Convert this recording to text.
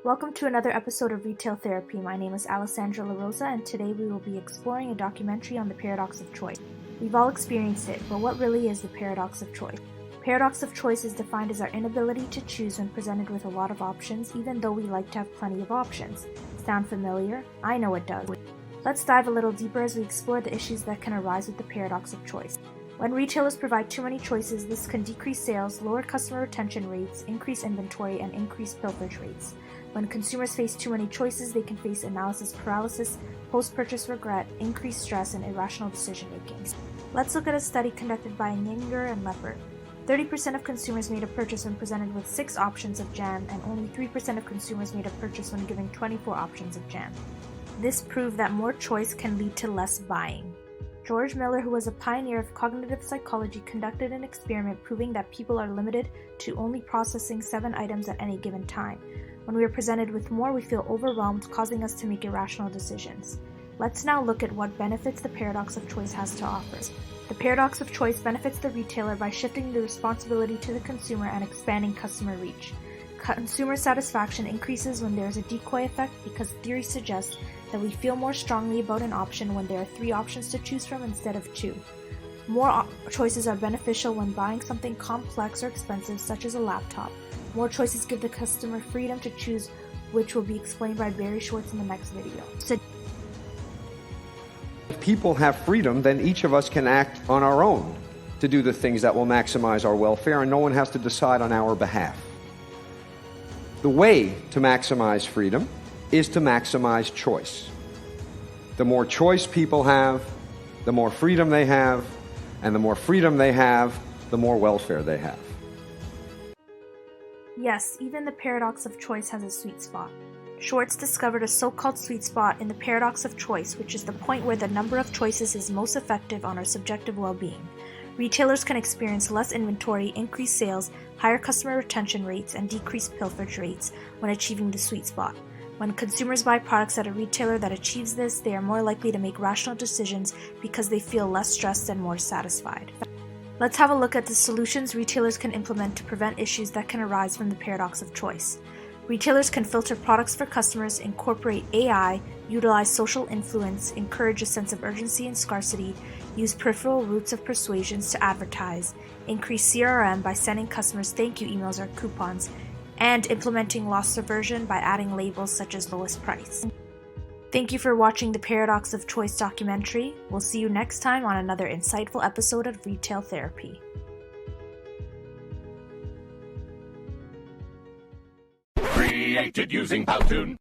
Welcome to another episode of Retail Therapy. My name is Alessandra La Rosa, and today we will be exploring a documentary on the paradox of choice. We've all experienced it, but what really is the paradox of choice? Paradox of choice is defined as our inability to choose when presented with a lot of options, even though we like to have plenty of options. Sound familiar? I know it does. Let's dive a little deeper as we explore the issues that can arise with the paradox of choice. When retailers provide too many choices, this can decrease sales, lower customer retention rates, increase inventory, and increase pilferage rates. When consumers face too many choices, they can face analysis paralysis, post-purchase regret, increased stress, and irrational decision-making. Let's look at a study conducted by Ninger and Leppert. 30% of consumers made a purchase when presented with 6 options of jam, and only 3% of consumers made a purchase when given 24 options of jam. This proved that more choice can lead to less buying. George Miller, who was a pioneer of cognitive psychology, conducted an experiment proving that people are limited to only processing 7 items at any given time. When we are presented with more, we feel overwhelmed, causing us to make irrational decisions. Let's now look at what benefits the paradox of choice has to offer. The paradox of choice benefits the retailer by shifting the responsibility to the consumer and expanding customer reach. Consumer satisfaction increases when there is a decoy effect because theory suggests that we feel more strongly about an option when there are 3 options to choose from instead of 2. More choices are beneficial when buying something complex or expensive, such as a laptop. More choices give the customer freedom to choose, which will be explained by Barry Schwartz in the next video. If people have freedom, then each of us can act on our own to do the things that will maximize our welfare, and no one has to decide on our behalf. The way to maximize freedom is to maximize choice. The more choice people have, the more freedom they have, and the more freedom they have, the more welfare they have. Yes, even the paradox of choice has a sweet spot. Schwartz discovered a so-called sweet spot in the paradox of choice, which is the point where the number of choices is most effective on our subjective well-being. Retailers can experience less inventory, increased sales, higher customer retention rates, and decreased pilferage rates when achieving the sweet spot. When consumers buy products at a retailer that achieves this, they are more likely to make rational decisions because they feel less stressed and more satisfied. Let's have a look at the solutions retailers can implement to prevent issues that can arise from the paradox of choice. Retailers can filter products for customers, incorporate AI, utilize social influence, encourage a sense of urgency and scarcity, use peripheral routes of persuasions to advertise, increase CRM by sending customers thank you emails or coupons, and implementing loss aversion by adding labels such as lowest price. Thank you for watching the Paradox of Choice documentary. We'll see you next time on another insightful episode of Retail Therapy. Created using Powtoon.